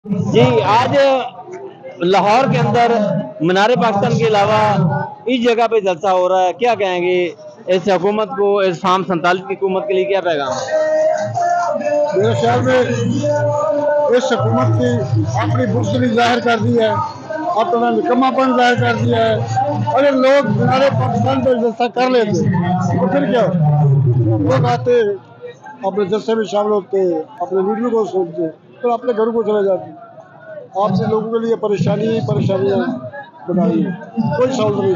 جی آج لاہور کے اندر مینار پاکستان کے علاوہ اس جگہ پہ جلسہ ہو رہا ہے، کیا کہیں گے اس حکومت کو، اس فارم 47 کی حکومت کے لیے کیا پیغام ہے؟ میرے خیال میں اس حکومت کی اپنی بزدلی ظاہر کر دی ہے، اپنا نکماپن ظاہر کر دیا ہے۔ اگر لوگ مینار پاکستان پہ جلسہ کر لیتے تو پھر کیا، لوگ آتے اپنے جلسے میں شامل ہوتے، اپنے ویڈیو کو سنتے، پھر اپنے گھروں کو چلے جاتے۔ آپ سے لوگوں کے لیے پریشانیاں بنائی ہیں، کوئی سہولت نہیں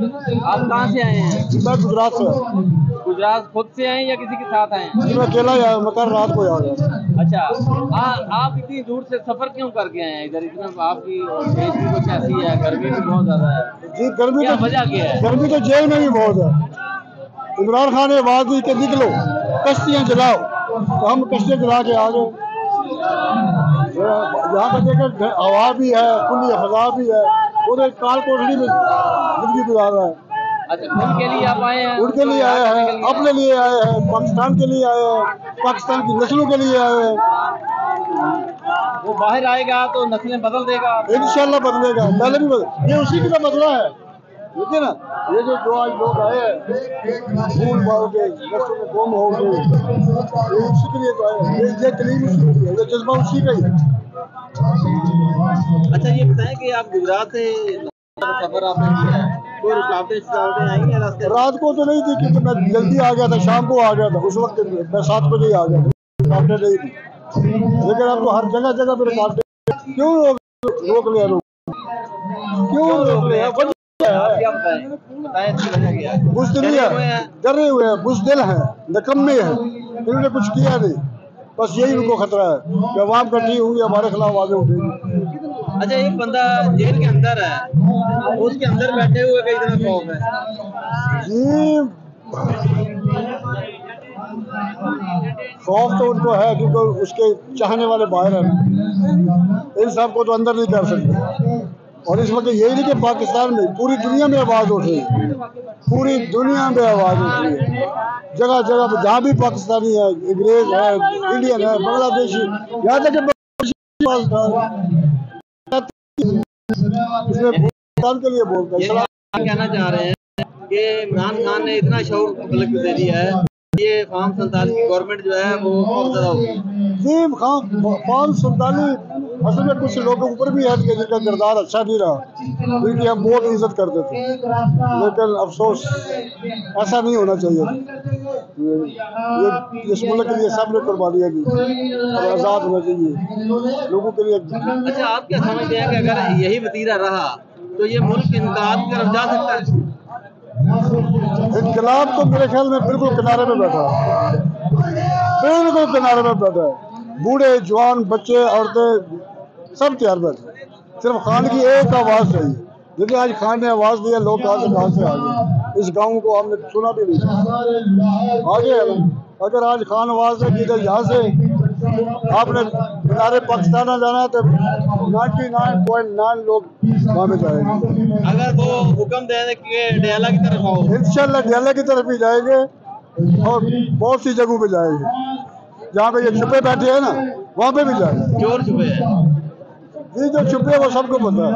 دی۔ آپ کہاں سے آئے ہیں؟ میں گجرات سے ہوں۔ گجرات خود سے آئے ہیں یا کسی کے ساتھ آئے ہیں؟ میں اکیلا ہی آیا، میں کل رات کو آ گیا۔ اچھا، آپ اتنی دور سے سفر کیوں کر کے آئے ہیں ادھر؟ اتنا آپ کی ایج بھی کچھ ایسی ہے، گرمی بھی بہت زیادہ ہے جی گرمی کیا وجہ کیا ہے؟ گرمی تو جیل میں بھی بہت ہے۔ عمران خان نے آواز دی کہ نکلو کشتیاں جلاؤ، تو ہم کشتیاں جلا کے آ گئے۔ یہاں پہ دیکھیں ہوا بھی ہے، کھلی فضا بھی ہے، ادھر کال کوٹڑی میں زندگی گزار رہا ہے۔ اچھا، ان کے لیے آپ آئے ہیں؟ ان کے لیے آئے ہیں، اپنے لیے آئے ہیں، پاکستان کے لیے آئے ہیں، پاکستان کی نسلوں کے لیے آئے ہیں۔ وہ باہر آئے گا تو نسلیں بدل دے گا؟ انشاءاللہ بدلے گا، پہلے بھی بدلے، یہ اسی کی تو بدلہ ہے، دیکھیے نا، یہ جو آج لوگ آئے ہیں پھول مار کے رستوں میں گم ہو گئے، یہ اسی کے لیے تو آئے ہیں، یہ دلیل اسی کی ہے، یہ جذبہ اسی کا ہی ہے۔ اچھا یہ بتائیں کہ آپ گجرات سے سفر آپ نے کیا ہے، کوئی رکاوٹیں آئی ہیں راستے؟ رات کو تو نہیں تھی کیونکہ میں جلدی آ گیا تھا، شام کو آ گیا تھا، اس وقت میں 7 بجے آ گیا تھا، رکاوٹیں نہیں تھی۔ لیکن اب تو ہر جگہ پہ رکاوٹیں، کیوں روک لیا لوگ، کیوں روک لیا؟ بزدلی ہے، ڈرے ہوئے ہیں، بزدل ہیں، نکمے ہیں، انہوں نے کچھ کیا نہیں، بس یہی ان کو خطرہ ہے کہ عوام کٹھی ہوئی ہمارے خلاف آوازیں اٹھیں گی۔ اچھا ایک بندہ جیل کے اندر ہے، اس کے اندر بیٹھے ہوئے کئی طرح خوف ہے؟ جی خوف تو ان کو ہے کیونکہ اس کے چاہنے والے باہر ہیں، ان سب کو تو اندر نہیں کر سکتے۔ اور اس وقت یہی نہیں کہ پاکستان میں، پوری دنیا میں آواز اٹھ رہی ہے، پوری دنیا میں آواز اٹھ رہی ہے، جگہ جگہ پہ جہاں بھی پاکستانی ہے، انگریز ہے، انڈین ہے، بنگلہ دیشی، یہاں تک کہ اس میں پاکستان کے لیے بولتا ہے۔ آپ کہنا چاہ رہے ہیں کہ عمران خان نے اتنا شعور ملک کو دے دیا ہے، یہ فارم 47 کی گورنمنٹ جو ہے وہ خوفزدہ ہوگی؟ جی فارم 47 اصل میں کچھ لوگوں اوپر بھی ہے کہ جن کا کردار اچھا نہیں رہا، ان کی ہم بہت عزت کرتے تھے، لیکن افسوس ایسا نہیں ہونا چاہیے۔ اس ملک کے لیے سب نے قربانیاں دی اور آزاد ہونا چاہیے لوگوں کے لیے۔ اچھا آپ کیا سمجھتے ہیں کہ اگر یہی وتیرہ رہا تو یہ ملک انقلاب کی طرف جا سکتا ہے؟ انقلاب تو میرے خیال میں بالکل کنارے پہ بیٹھا ہے، بالکل کنارے پہ بیٹھا ہے، بوڑھے جوان بچے عورتیں سب تیار بیٹھے، صرف خان کی ایک آواز چاہیے۔ جیسے آج خان نے آواز دیا، لوگ کہاں سے آ گئے، اس گاؤں کو ہم نے سنا بھی نہیں، آگے اگر آج خان آواز دے کہ یہاں سے آپ نے مینار پاکستان جانا ہے تو 99.9 لوگ وہاں پہ جائیں گے۔ اگر وہ حکم دیں کہ ڈیالہ کی طرف آؤ، انشاءاللہ ڈیالہ کی طرف بھی جائیں گے اور بہت سی جگہوں پہ جائیں گے، جہاں پہ یہ چھپے بیٹھے ہیں نا وہاں پہ بھی جائیں گے۔ چور چھپے ہیں جی جو چھپے وہ سب کو پتا ہے،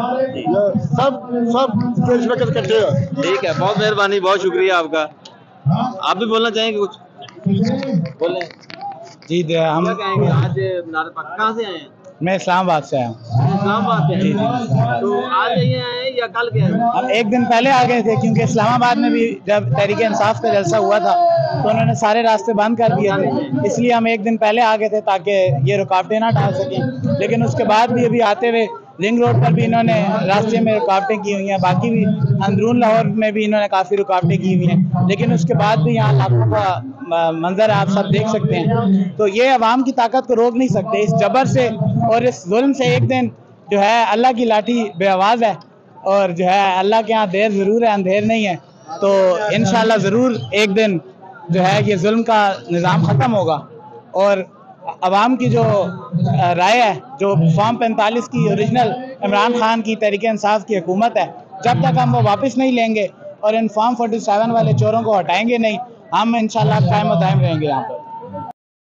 سب اس وقت اکٹھے ہیں۔ ٹھیک ہے، بہت مہربانی، بہت شکریہ آپ کا۔ آپ بھی بولنا چاہیں گے کچھ؟ بولیں جی ہم کیا کہیں گے آج مینار پاکستان کہاں سے آئے ہیں؟ میں اسلام آباد سے آیا ہوں۔ اسلام آباد سے؟ تو آج ہی آئے ہیں یا کل کے آئے ہیں؟ ہم ایک دن پہلے آ گئے تھے کیونکہ اسلام آباد میں بھی جب تحریک انصاف کا جلسہ ہوا تھا تو انہوں نے سارے راستے بند کر دیے تھے، اس لیے ہم ایک دن پہلے آ گئے تھے تاکہ یہ رکاوٹیں نہ ڈال سکیں۔ لیکن اس کے بعد بھی ابھی آتے ہوئے رنگ روڈ پر بھی انہوں نے راستے میں رکاوٹیں کی ہوئی ہیں، باقی بھی اندرون لاہور میں بھی انہوں نے کافی رکاوٹیں کی ہوئی ہیں، لیکن اس کے بعد بھی یہاں علاقوں کا منظر آپ سب دیکھ سکتے ہیں۔ تو یہ عوام کی طاقت کو روک نہیں سکتے، اس جبر سے اور اس ظلم سے ایک دن جو ہے اللہ کی لاٹھی بے آواز ہے، اور جو ہے اللہ کے ہاں دیر ضرور ہے، اندھیر نہیں ہے۔ تو انشاءاللہ ضرور ایک دن جو ہے یہ ظلم کا نظام ختم ہوگا، اور عوام کی جو رائے ہے، جو فارم 45 کی اوریجنل عمران خان کی تحریک انصاف کی حکومت ہے، جب تک ہم وہ واپس نہیں لیں گے اور ان فارم 47 والے چوروں کو ہٹائیں گے نہیں، ہم انشاءاللہ قائم و دائم رہیں گے یہاں پر۔